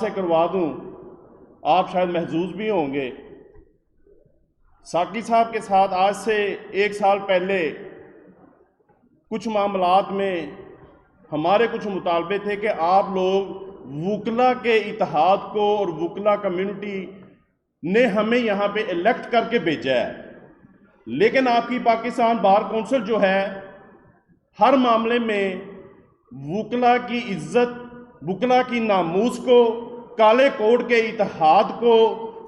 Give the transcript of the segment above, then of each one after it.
سے کروا دوں، آپ شاید محظوظ بھی ہوں گے۔ ساقی صاحب کے ساتھ آج سے 1 سال پہلے کچھ معاملات میں ہمارے کچھ مطالبے تھے کہ آپ لوگ وکلا کے اتحاد کو اور وکلا کمیونٹی نے ہمیں یہاں پہ الیکٹ کر کے بھیجا ہے، لیکن آپ کی پاکستان بار کونسل جو ہے ہر معاملے میں وکلا کی عزت، وکلا کی ناموس کو، کالے کوٹ کے اتحاد کو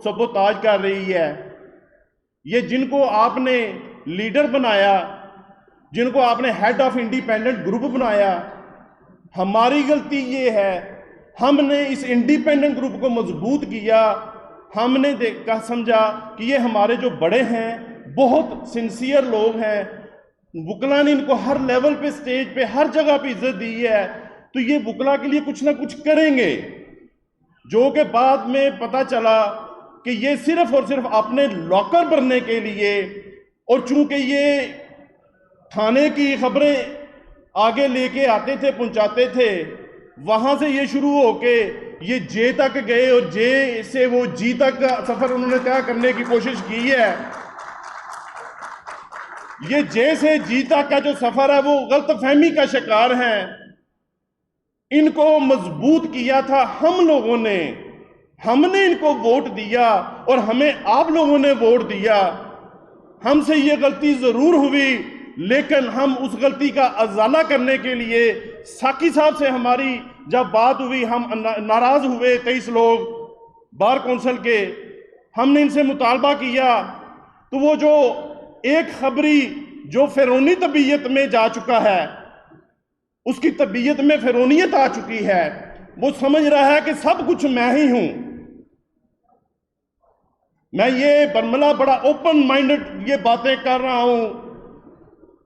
سبوتاج کر رہی ہے۔ یہ جن کو آپ نے لیڈر بنایا، جن کو آپ نے ہیڈ آف انڈیپینڈنٹ گروپ بنایا، ہماری غلطی یہ ہے ہم نے اس انڈیپینڈنٹ گروپ کو مضبوط کیا۔ ہم نے سمجھا کہ یہ ہمارے جو بڑے ہیں بہت سنسیئر لوگ ہیں، وکلا نے ان کو ہر لیول پہ، سٹیج پہ، ہر جگہ پہ عزت دی ہے، تو یہ وکلا کے لیے کچھ نہ کچھ کریں گے، جو کہ بعد میں پتہ چلا کہ یہ صرف اور صرف اپنے لاکر بھرنے کے لیے، اور چونکہ یہ تھانے کی خبریں آگے لے کے آتے تھے، پہنچاتے تھے، وہاں سے یہ شروع ہو کے یہ جے تک گئے، اور جے سے وہ جی تک کا سفر انہوں نے طے کرنے کی کوشش کی ہے۔ یہ جے سے جی تک کا جو سفر ہے وہ غلط فہمی کا شکار ہیں۔ ان کو مضبوط کیا تھا ہم لوگوں نے، ہم نے ان کو ووٹ دیا اور ہمیں آپ لوگوں نے ووٹ دیا۔ ہم سے یہ غلطی ضرور ہوئی، لیکن ہم اس غلطی کا ازالہ کرنے کے لیے ساقی صاحب سے ہماری جب بات ہوئی، ہم ناراض ہوئے 23 لوگ بار کونسل کے، ہم نے ان سے مطالبہ کیا، تو وہ جو ایک خبری جو فرعونی طبیعت میں جا چکا ہے، اس کی طبیعت میں فرعونیت آ چکی ہے، وہ سمجھ رہا ہے کہ سب کچھ میں ہی ہوں۔ میں یہ برملا بڑا اوپن مائنڈڈ یہ باتیں کر رہا ہوں،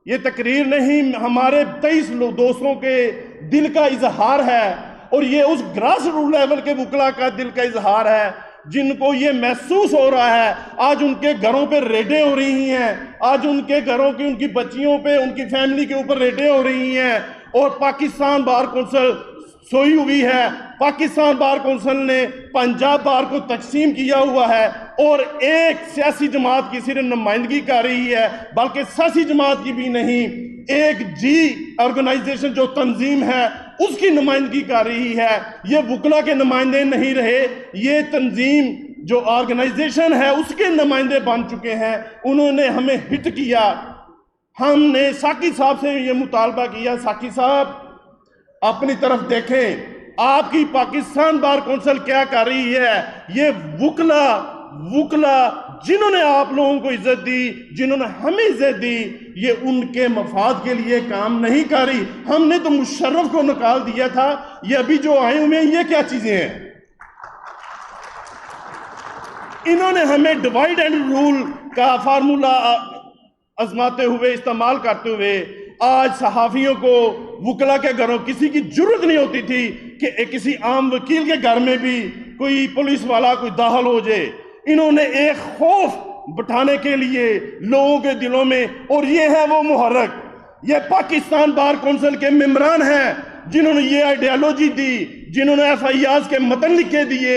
یہ تقریر نہیں، ہمارے 23 دوستوں کے دل کا اظہار ہے، اور یہ اس گراس روٹ لیول کے وکلا کا دل کا اظہار ہے جن کو یہ محسوس ہو رہا ہے۔ آج ان کے گھروں پہ ریڈیں ہو رہی ہیں، آج ان کے گھروں کی، ان کی بچیوں پہ، ان کی فیملی کے اوپر ریڈیں ہو رہی ہیں، اور پاکستان بار کونسل سوئی ہوئی ہے۔ پاکستان بار کونسل نے پنجاب بار کو تقسیم کیا ہوا ہے، اور ایک سیاسی جماعت کی صرف نمائندگی کر رہی ہے، بلکہ سیاسی جماعت کی بھی نہیں، ایک جی آرگنائزیشن جو تنظیم ہے اس کی نمائندگی کر رہی ہے۔ یہ وکلا کے نمائندے نہیں رہے، یہ تنظیم جو آرگنائزیشن ہے اس کے نمائندے بن چکے ہیں۔ انہوں نے ہمیں ہٹ کیا۔ ہم نے ساقی صاحب سے یہ مطالبہ کیا، ساقی صاحب اپنی طرف دیکھیں، آپ کی پاکستان بار کونسل کیا کر رہی ہے؟ یہ وکلا جنہوں نے آپ لوگوں کو عزت دی، جنہوں نے ہمیں عزت دی، یہ ان کے مفاد کے لیے کام نہیں کر رہی۔ ہم نے تو مشرف کو نکال دیا تھا، یہ ابھی جو آئے ہوئے ہیں یہ کیا چیزیں ہیں؟ انہوں نے ہمیں ڈیوائیڈ اینڈ رول کا فارمولا آزماتے ہوئے، استعمال کرتے ہوئے، آج صحافیوں کو وکلا کے گھروں کسی کی جرت نہیں ہوتی تھی کہ کسی عام وکیل کے گھر میں بھی کوئی پولیس والا کوئی داخل ہو جائے۔ انہوں نے ایک خوف بٹھانے کے لیے لوگوں کے دلوں میں، اور یہ ہے وہ محرک، یہ پاکستان بار کونسل کے ممبران ہیں جنہوں نے یہ آئیڈیالوجی دی، جنہوں نے ایف آئی آرز کے متن لکھے دیے،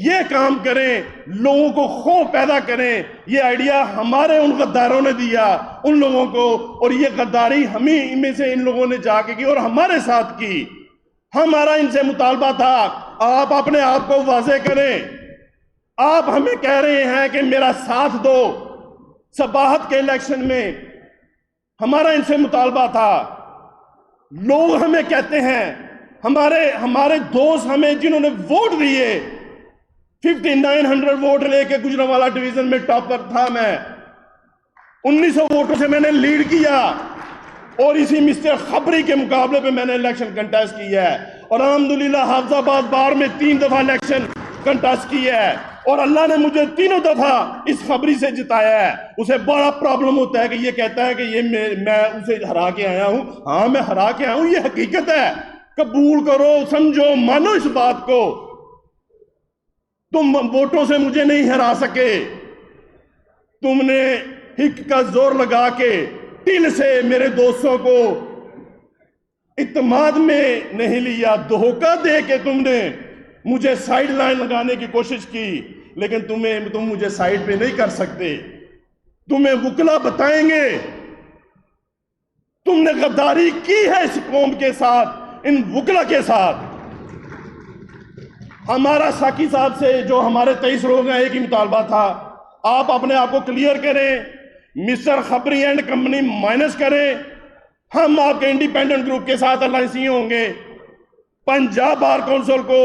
یہ کام کریں، لوگوں کو خوف پیدا کریں۔ یہ آئیڈیا ہمارے ان غداروں نے دیا ان لوگوں کو، اور یہ غداری ہمیں میں سے ان لوگوں نے جا کے کی اور ہمارے ساتھ کی۔ ہمارا ان سے مطالبہ تھا، آپ اپنے آپ کو واضح کریں۔ آپ ہمیں کہہ رہے ہیں کہ میرا ساتھ دو صباحت کے الیکشن میں، ہمارا ان سے مطالبہ تھا۔ لوگ ہمیں کہتے ہیں، ہمارے دوست ہمیں جنہوں نے ووٹ دیے، 5900 ووٹ لے کے گجرانوالہ ڈویژن میں ٹاپ پر تھا میں، 1900 ووٹوں سے میں نے لیڈ کیا، اور اسی مسٹر خبری کے مقابلے پہ میں نے الیکشن کنٹیسٹ کیا ہے، اور الحمدللہ حافظ آباد بار میں 3 دفعہ الیکشن کنٹیسٹ کیا ہے، اور اللہ نے مجھے 3 دفعہ اس خبری سے جتایا ہے۔ اسے بڑا پرابلم ہوتا ہے کہ یہ کہتا ہے کہ یہ میں اسے ہرا کے آیا ہوں۔ ہاں میں ہرا کے آیا ہوں، یہ حقیقت ہے، قبول کرو، سمجھو، مانو اس بات کو۔ تم ووٹوں سے مجھے نہیں ہرا سکے، تم نے ہک کا زور لگا کے دل سے میرے دوستوں کو اعتماد میں نہیں لیا، دھوکہ دے کے تم نے مجھے سائیڈ لائن لگانے کی کوشش کی، لیکن تم مجھے سائیڈ پہ نہیں کر سکتے۔ تمہیں وکلا بتائیں گے تم نے غداری کی ہے اس قوم کے ساتھ، ان وکلا کے ساتھ۔ ہمارا ساکی صاحب سے جو ہمارے 23 لوگ ہیں، ایک ہی مطالبہ تھا، آپ اپنے آپ کو کلیئر کریں، مسٹر خبری اینڈ کمپنی مائنس کریں، ہم آپ کے انڈیپینڈنٹ گروپ کے ساتھ الائنسی ہوں گے، پنجاب بار کونسل کو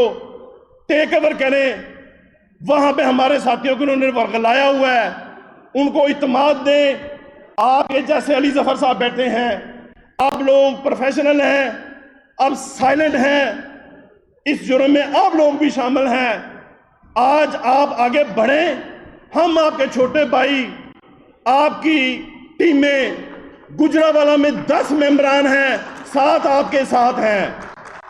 ٹیک اوور کریں، وہاں پہ ہمارے ساتھیوں کو انہوں نے ورغلایا ہوا ہے، ان کو اعتماد دیں۔ آپ کے جیسے علی ظفر صاحب بیٹھے ہیں، آپ لوگ پروفیشنل ہیں، اب سائلنٹ ہیں، اس جرم میں آپ لوگ بھی شامل ہیں۔ آج آپ آگے بڑھیں، ہم آپ کے چھوٹے بھائی، آپ کی ٹیمیں گجرانوالہ میں 10 ممبران ہیں، 7 آپ کے ساتھ ہیں،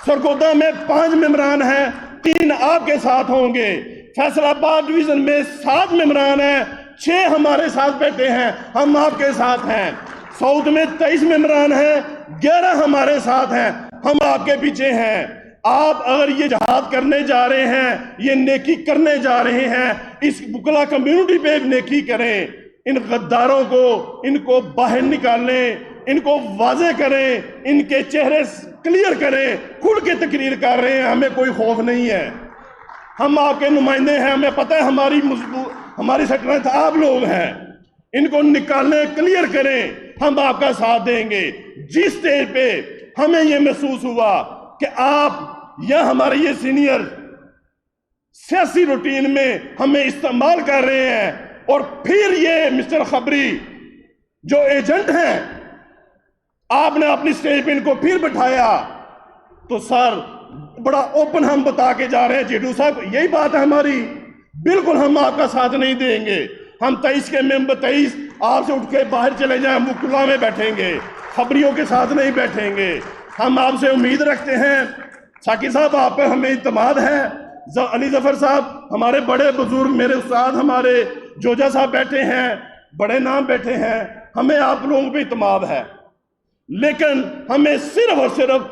سرگودا میں 5 ممبران ہیں، 3 آپ کے ساتھ ہوں گے، فیصل آباد ڈویژن میں 7 ممبران ہیں، 6 ہمارے ساتھ بیٹھے ہیں، ہم آپ کے ساتھ ہیں، ساؤتھ میں 23 ممبران ہیں، 11 ہمارے ساتھ ہیں، ہم آپ کے پیچھے ہیں۔ آپ اگر یہ جہاد کرنے جا رہے ہیں، یہ نیکی کرنے جا رہے ہیں، اس وکلا کمیونٹی پہ نیکی کریں، ان غداروں کو ان کو باہر نکالیں، ان کو واضح کریں، ان کے چہرے کلیئر کریں، کھل کے تقریر کر رہے ہیں، ہمیں کوئی خوف نہیں ہے، ہم آپ کے نمائندے ہیں، ہمیں پتہ ہے ہماری سٹرنتھ آپ لوگ ہیں، ان کو نکالیں، کلیئر کریں، ہم آپ کا ساتھ دیں گے۔ جس سٹیج پہ ہمیں یہ محسوس ہوا کہ آپ یا ہمارے یہ سینئر سیاسی روٹین میں ہمیں استعمال کر رہے ہیں، اور پھر یہ مسٹر خبری جو ایجنٹ ہیں، آپ نے اپنی سٹیج پہ ان کو پھر بٹھایا، تو سر بڑا اوپن ہم بتا کے جا رہے ہیں جیڈو صاحب، یہی بات ہے ہماری، بالکل ہم آپ کا ساتھ نہیں دیں گے، ہم 23 کے ممبر 23 آپ سے اٹھ کے باہر چلے جائیں، ہم وکلا میں بیٹھیں گے، خبریوں کے ساتھ نہیں بیٹھیں گے۔ ہم آپ سے امید رکھتے ہیں، ساکی صاحب آپ پہ ہمیں اعتماد ہے، علی ظفر صاحب ہمارے بڑے بزرگ، میرے استاد ہمارے جوجا صاحب بیٹھے ہیں، بڑے نام بیٹھے ہیں، ہمیں آپ لوگوں پہ اعتماد ہے، لیکن ہمیں صرف اور صرف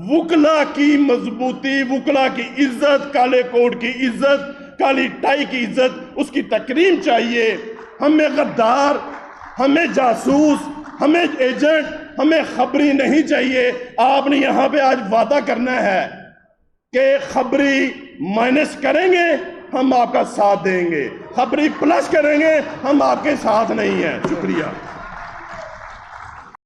وکلا کی مضبوطی، وکلا کی عزت، کالے کوٹ کی عزت، کالی ٹائی کی عزت، اس کی تکریم چاہیے۔ ہمیں غدار، ہمیں جاسوس، ہمیں ایجنٹ، ہمیں خبری نہیں چاہیے۔ آپ نے یہاں پہ آج وعدہ کرنا ہے کہ خبری مائنس کریں گے، ہم آپ کا ساتھ دیں گے، خبری پلس کریں گے، ہم آپ کے ساتھ نہیں ہیں۔ شکریہ۔